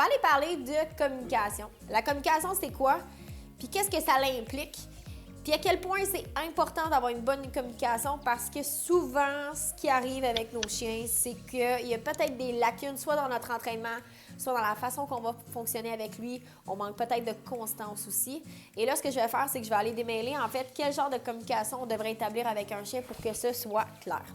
aller parler de communication. La communication, c'est quoi? Puis qu'est-ce que ça l'implique? Puis à quel point c'est important d'avoir une bonne communication parce que souvent, ce qui arrive avec nos chiens, c'est qu'il y a peut-être des lacunes, soit dans notre entraînement, soit dans la façon qu'on va fonctionner avec lui. On manque peut-être de constance aussi. Et là, ce que je vais faire, c'est que je vais aller démêler, en fait, quel genre de communication on devrait établir avec un chien pour que ce soit clair.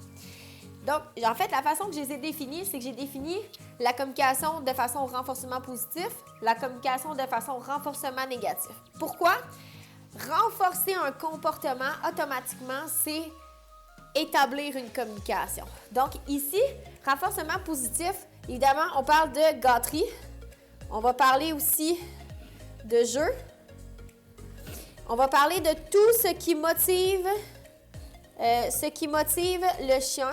Donc, en fait, la façon que je les ai définis, c'est que j'ai défini la communication de façon renforcement positif, la communication de façon renforcement négatif. Pourquoi? Renforcer un comportement, automatiquement, c'est établir une communication. Donc, ici, renforcement positif, évidemment, on parle de gâterie. On va parler aussi de jeu. On va parler de tout ce qui motive le chien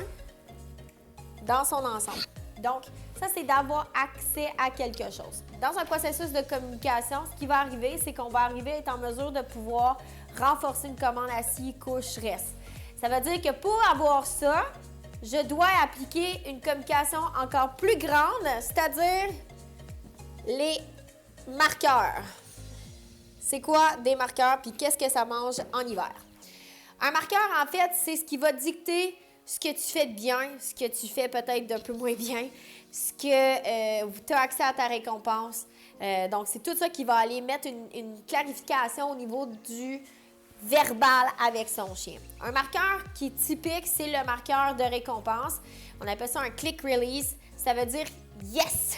dans son ensemble. Donc, ça, c'est d'avoir accès à quelque chose. Dans un processus de communication, ce qui va arriver, c'est qu'on va arriver à être en mesure de pouvoir renforcer une commande assis, couche, reste. Ça veut dire que pour avoir ça, je dois appliquer une communication encore plus grande, c'est-à-dire les marqueurs. C'est quoi des marqueurs, puis qu'est-ce que ça mange en hiver? Un marqueur, en fait, c'est ce qui va dicter ce que tu fais de bien, ce que tu fais peut-être d'un peu moins bien, ce que tu as accès à ta récompense. Donc, c'est tout ça qui va aller mettre une clarification au niveau du verbal avec son chien. Un marqueur qui est typique, c'est le marqueur de récompense. On appelle ça un click release. Ça veut dire « Yes!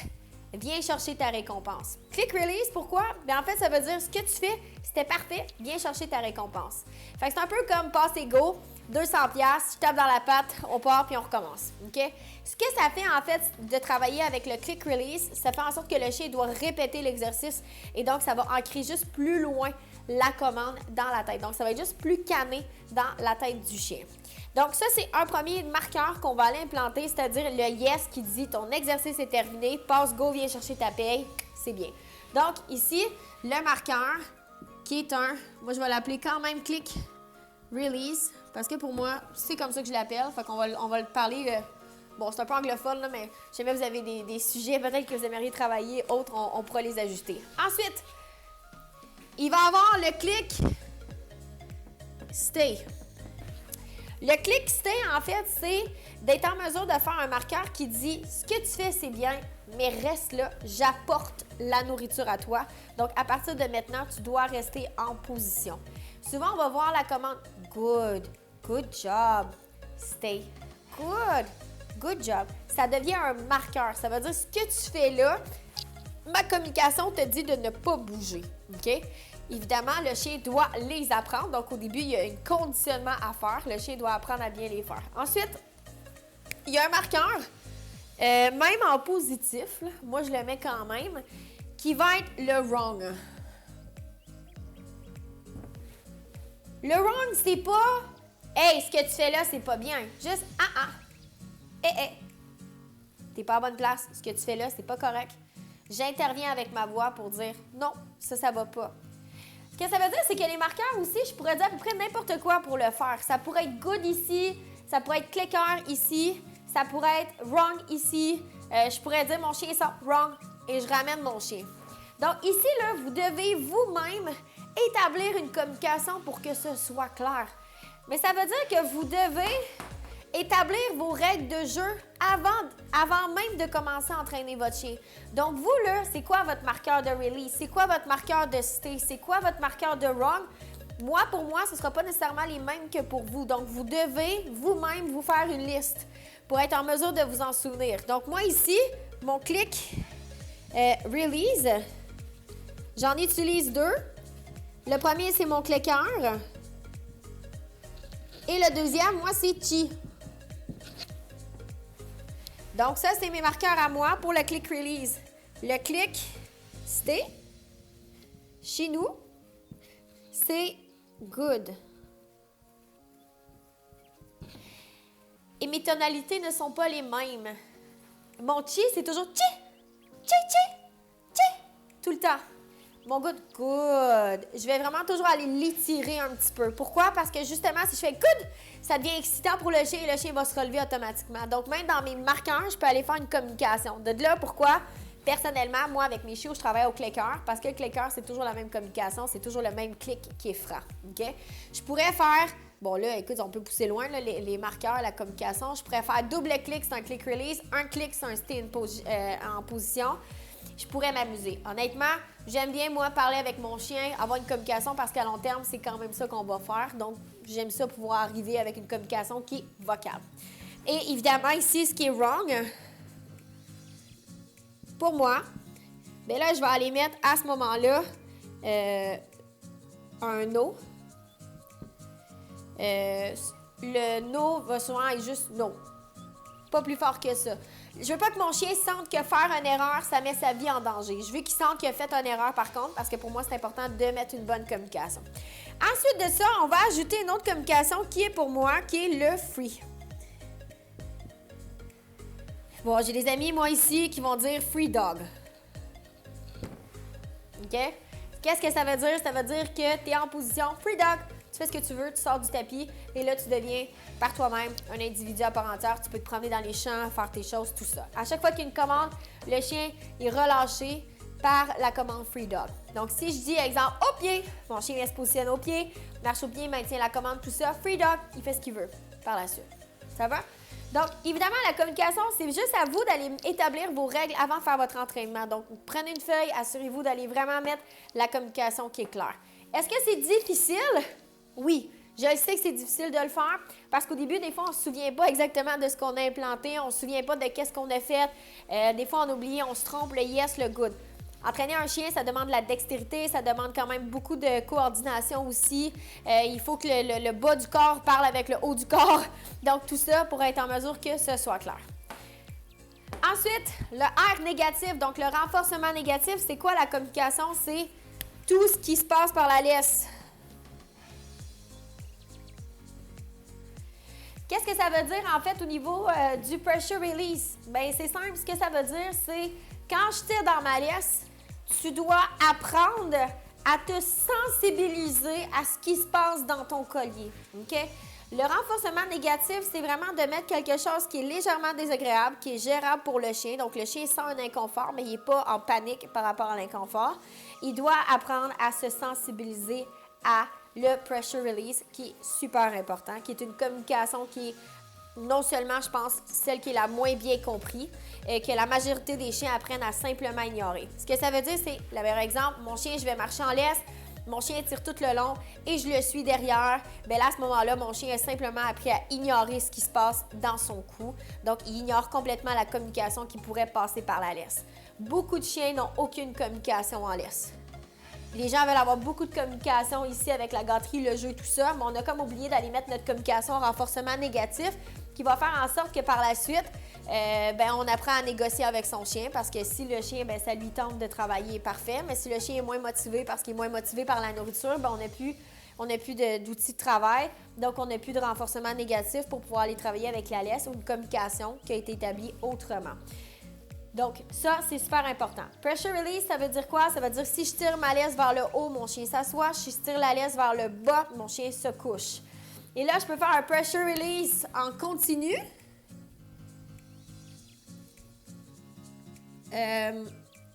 Viens chercher ta récompense. » Click release, pourquoi? Bien, en fait, ça veut dire ce que tu fais, c'était parfait, viens chercher ta récompense. Fait que c'est un peu comme passe et go, 200$, tu tapes dans la patte, on part puis on recommence. OK? Ce que ça fait, en fait, de travailler avec le click release, ça fait en sorte que le chien doit répéter l'exercice et donc ça va ancrer juste plus loin la commande dans la tête. Donc, ça va être juste plus canné dans la tête du chien. Donc, ça, c'est un premier marqueur qu'on va aller implanter, c'est-à-dire le yes qui dit ton exercice est terminé, passe, go, viens chercher ta paye, c'est bien. Donc, ici, le marqueur qui est moi je vais l'appeler quand même click release, parce que pour moi, c'est comme ça que je l'appelle, fait qu'on va le parler, bon, c'est un peu anglophone, là, mais si jamais vous avez des sujets, peut-être que vous aimeriez travailler, autres, on pourra les ajuster. Ensuite, il va avoir le click stay. Le click stay, en fait, c'est d'être en mesure de faire un marqueur qui dit « Ce que tu fais, c'est bien, mais reste là, j'apporte la nourriture à toi. » Donc, à partir de maintenant, tu dois rester en position. Souvent, on va voir la commande « Good, good job, stay, good job. » Ça devient un marqueur. Ça veut dire ce que tu fais là, ma communication te dit de ne pas bouger. OK? Évidemment, le chien doit les apprendre. Donc, au début, il y a un conditionnement à faire. Le chien doit apprendre à bien les faire. Ensuite, il y a un marqueur, même en positif, là, moi, je le mets quand même, qui va être le wrong. Le wrong, c'est pas « Hey, ce que tu fais là, c'est pas bien. » Juste « T'es pas à bonne place. Ce que tu fais là, c'est pas correct. » J'interviens avec ma voix pour dire « Non, ça va pas. » Ce que ça veut dire, c'est que les marqueurs aussi, je pourrais dire à peu près n'importe quoi pour le faire. Ça pourrait être good ici, ça pourrait être clicker ici, ça pourrait être wrong ici. Je pourrais dire mon chien sort wrong et je ramène mon chien. Donc ici, là, vous devez vous-même établir une communication pour que ce soit clair. Mais ça veut dire que vous devez établir vos règles de jeu avant même de commencer à entraîner votre chien. Donc, vous, là, c'est quoi votre marqueur de release? C'est quoi votre marqueur de stay? C'est quoi votre marqueur de wrong? Moi, pour moi, ce ne sera pas nécessairement les mêmes que pour vous. Donc, vous devez vous-même vous faire une liste pour être en mesure de vous en souvenir. Donc, moi, ici, mon click release, j'en utilise deux. Le premier, c'est mon clicker. Et le deuxième, moi, c'est chi. Donc, ça, c'est mes marqueurs à moi pour le click release. Le click stay, chez nous, c'est good. Et mes tonalités ne sont pas les mêmes. Mon chi, c'est toujours chi, chi, chi, chi, tout le temps. Mon good, good. Je vais vraiment toujours aller l'étirer un petit peu. Pourquoi? Parce que justement, si je fais good, ça devient excitant pour le chien et le chien va se relever automatiquement. Donc, même dans mes marqueurs, je peux aller faire une communication. De là, pourquoi? Personnellement, moi, avec mes chiots, je travaille au clicker parce que le clicker, c'est toujours la même communication, c'est toujours le même clic qui est franc. OK? Je pourrais faire, bon là, écoute, on peut pousser loin là, les marqueurs, la communication. Je pourrais faire double clic, c'est un click release, un clic, c'est un stay en position. Je pourrais m'amuser. Honnêtement, j'aime bien, moi, parler avec mon chien, avoir une communication parce qu'à long terme, c'est quand même ça qu'on va faire. Donc, j'aime ça pouvoir arriver avec une communication qui est vocale. Et évidemment, ici, ce qui est wrong, pour moi, bien là, je vais aller mettre à ce moment-là un no. Le no va souvent être juste no. Pas plus fort que ça. Je veux pas que mon chien sente que faire une erreur, ça met sa vie en danger. Je veux qu'il sente qu'il a fait une erreur par contre, parce que pour moi, c'est important de mettre une bonne communication. Ensuite de ça, on va ajouter une autre communication qui est pour moi, qui est le free. Bon, j'ai des amis, moi, ici, qui vont dire free dog. OK? Qu'est-ce que ça veut dire? Ça veut dire que tu es en position free dog. Tu fais ce que tu veux, tu sors du tapis et là, tu deviens par toi-même un individu à part entière. Tu peux te promener dans les champs, faire tes choses, tout ça. À chaque fois qu'il y a une commande, le chien est relâché par la commande free dog. Donc, si je dis, exemple, au pied, mon chien se positionne au pied, marche au pied, maintient la commande, tout ça, free dog, il fait ce qu'il veut par la suite. Ça va? Donc, évidemment, la communication, c'est juste à vous d'aller établir vos règles avant de faire votre entraînement. Donc, prenez une feuille, assurez-vous d'aller vraiment mettre la communication qui est claire. Est-ce que c'est difficile? Oui. Je sais que c'est difficile de le faire parce qu'au début, des fois, on ne se souvient pas exactement de ce qu'on a implanté, on ne se souvient pas de qu'est-ce qu'on a fait. Des fois, on oublie, on se trompe, le yes, le good. Entraîner un chien, ça demande de la dextérité, ça demande quand même beaucoup de coordination aussi. Il faut que le bas du corps parle avec le haut du corps. Donc, tout ça pour être en mesure que ce soit clair. Ensuite, le R négatif, donc le renforcement négatif, c'est quoi la communication? C'est tout ce qui se passe par la laisse. Qu'est-ce que ça veut dire en fait au niveau du pressure release? Bien, c'est simple, ce que ça veut dire, c'est quand je tire dans ma laisse, tu dois apprendre à te sensibiliser à ce qui se passe dans ton collier. OK? Le renforcement négatif, c'est vraiment de mettre quelque chose qui est légèrement désagréable, qui est gérable pour le chien. Donc, le chien sent un inconfort, mais il n'est pas en panique par rapport à l'inconfort. Il doit apprendre à se sensibiliser à le pressure release, qui est super important, qui est une communication qui est non seulement, je pense, celle qui est la moins bien comprise, que la majorité des chiens apprennent à simplement ignorer. Ce que ça veut dire, c'est, par exemple, mon chien, je vais marcher en laisse, mon chien tire tout le long et je le suis derrière. Bien là, à ce moment-là, mon chien a simplement appris à ignorer ce qui se passe dans son cou. Donc, il ignore complètement la communication qui pourrait passer par la laisse. Beaucoup de chiens n'ont aucune communication en laisse. Les gens veulent avoir beaucoup de communication ici avec la gâterie, le jeu, tout ça, mais on a comme oublié d'aller mettre notre communication en renforcement négatif qui va faire en sorte que par la suite, on apprend à négocier avec son chien parce que si le chien, ça lui tente de travailler, parfait, mais si le chien est moins motivé parce qu'il est moins motivé par la nourriture, on n'a plus d'outils de travail, donc on n'a plus de renforcement négatif pour pouvoir aller travailler avec la laisse ou une communication qui a été établie autrement. Donc, ça, c'est super important. Pressure release, ça veut dire quoi? Ça veut dire si je tire ma laisse vers le haut, mon chien s'assoit. Si je tire la laisse vers le bas, mon chien se couche. Et là, je peux faire un pressure release en continu.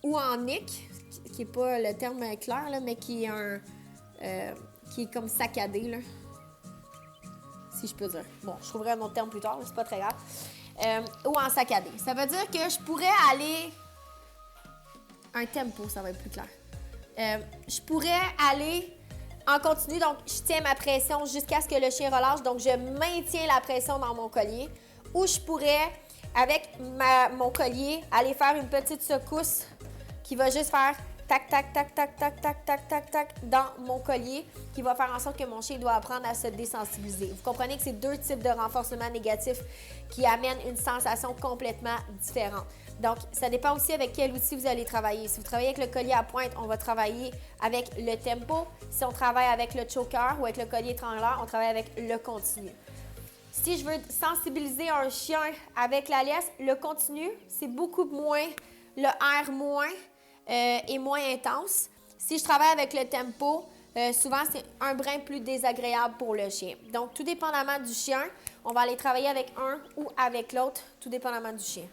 Ou en nick, qui n'est pas le terme clair, là, mais qui est comme saccadé, là, si je peux dire. Bon, je trouverai un autre terme plus tard, c'est pas très grave. Ou en saccadé. Ça veut dire que je pourrais aller... Un tempo, ça va être plus clair. Je pourrais aller en continu, donc je tiens ma pression jusqu'à ce que le chien relâche, donc je maintiens la pression dans mon collier. Ou je pourrais, avec mon collier, aller faire une petite secousse qui va juste faire tac, tac, tac, tac, tac, tac, tac, tac, tac, dans mon collier, qui va faire en sorte que mon chien doit apprendre à se désensibiliser. Vous comprenez que c'est deux types de renforcement négatif qui amènent une sensation complètement différente. Donc, ça dépend aussi avec quel outil vous allez travailler. Si vous travaillez avec le collier à pointe, on va travailler avec le tempo. Si on travaille avec le choker ou avec le collier étrangleur, on travaille avec le continu. Si je veux sensibiliser un chien avec la laisse, le continu, c'est beaucoup moins, le R moins, est moins intense. Si je travaille avec le tempo, souvent, c'est un brin plus désagréable pour le chien. Donc, tout dépendamment du chien, on va aller travailler avec un ou avec l'autre, tout dépendamment du chien.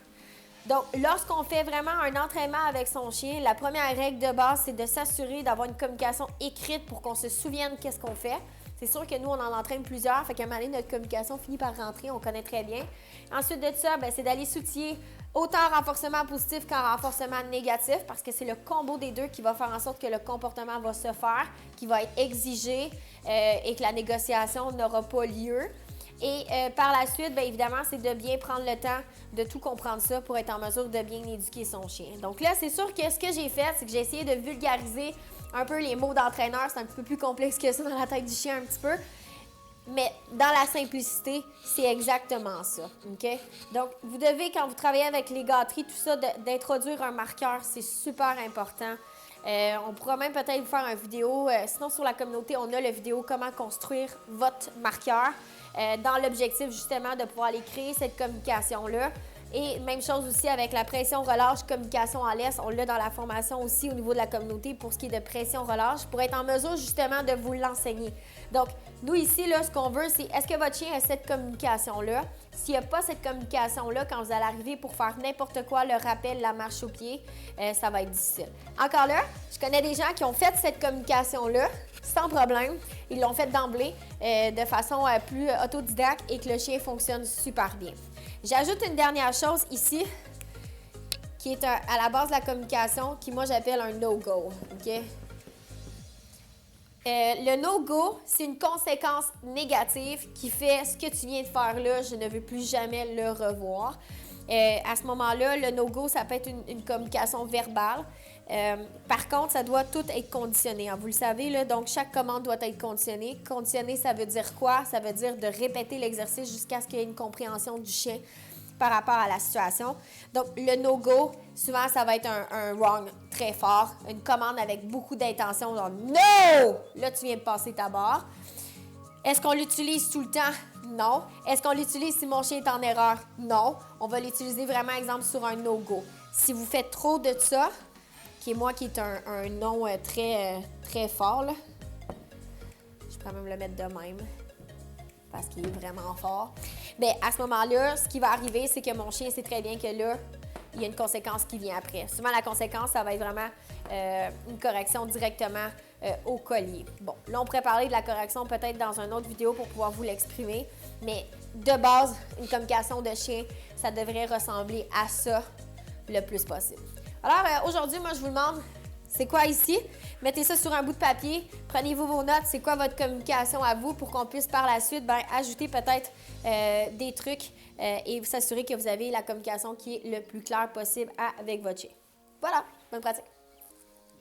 Donc, lorsqu'on fait vraiment un entraînement avec son chien, la première règle de base, c'est de s'assurer d'avoir une communication écrite pour qu'on se souvienne qu'est-ce qu'on fait. C'est sûr que nous, on en entraîne plusieurs, fait qu'à un moment donné, notre communication finit par rentrer, on connaît très bien. Ensuite de ça, c'est d'aller s'outiller autant en renforcement positif qu'en renforcement négatif, parce que c'est le combo des deux qui va faire en sorte que le comportement va se faire, qui va être exigé et que la négociation n'aura pas lieu. Et par la suite, bien évidemment, c'est de bien prendre le temps de tout comprendre ça pour être en mesure de bien éduquer son chien. Donc là, c'est sûr que ce que j'ai fait, c'est que j'ai essayé de vulgariser un peu les mots d'entraîneur. C'est un petit peu plus complexe que ça dans la tête du chien un petit peu. Mais dans la simplicité, c'est exactement ça. OK? Donc, vous devez, quand vous travaillez avec les gâteries, tout ça, d'introduire un marqueur, c'est super important. On pourra même peut-être vous faire une vidéo. Sinon, sur la communauté, on a la vidéo comment construire votre marqueur dans l'objectif justement de pouvoir aller créer cette communication-là. Et même chose aussi avec la pression-relâche, communication à l'aise. On l'a dans la formation aussi au niveau de la communauté pour ce qui est de pression-relâche, pour être en mesure justement de vous l'enseigner. Donc, nous ici, là, ce qu'on veut, c'est est-ce que votre chien a cette communication-là? S'il n'y a pas cette communication-là, quand vous allez arriver pour faire n'importe quoi, le rappel, la marche au pied, ça va être difficile. Encore là, je connais des gens qui ont fait cette communication-là sans problème. Ils l'ont fait d'emblée de façon plus autodidacte et que le chien fonctionne super bien. J'ajoute une dernière chose ici, qui est à la base de la communication, qui moi j'appelle un no-go. Okay? Le no-go, c'est une conséquence négative qui fait ce que tu viens de faire là, je ne veux plus jamais le revoir. À ce moment-là, le no-go, ça peut être une communication verbale. Par contre, ça doit tout être conditionné. Hein. Vous le savez, là, donc chaque commande doit être conditionnée. Conditionné, ça veut dire quoi? Ça veut dire de répéter l'exercice jusqu'à ce qu'il y ait une compréhension du chien par rapport à la situation. Donc, le no-go, souvent, ça va être un wrong très fort, une commande avec beaucoup d'intention, genre « No! » Là, tu viens de passer ta barre. Est-ce qu'on l'utilise tout le temps? Non. Est-ce qu'on l'utilise si mon chien est en erreur? Non. On va l'utiliser vraiment, exemple, sur un no-go. Si vous faites trop de ça, qui est un nom très fort, là. Je pourrais même le mettre de même, parce qu'il est vraiment fort. Bien, à ce moment-là, ce qui va arriver, c'est que mon chien sait très bien que là, il y a une conséquence qui vient après. Souvent, la conséquence, ça va être vraiment une correction directement au collier. Bon, là, on pourrait parler de la correction peut-être dans une autre vidéo pour pouvoir vous l'exprimer, mais de base, une communication de chien, ça devrait ressembler à ça le plus possible. Alors, aujourd'hui, moi, je vous demande, c'est quoi ici? Mettez ça sur un bout de papier, prenez-vous vos notes, c'est quoi votre communication à vous pour qu'on puisse par la suite ajouter peut-être des trucs et vous s'assurer que vous avez la communication qui est le plus claire possible avec votre chien. Voilà, bonne pratique!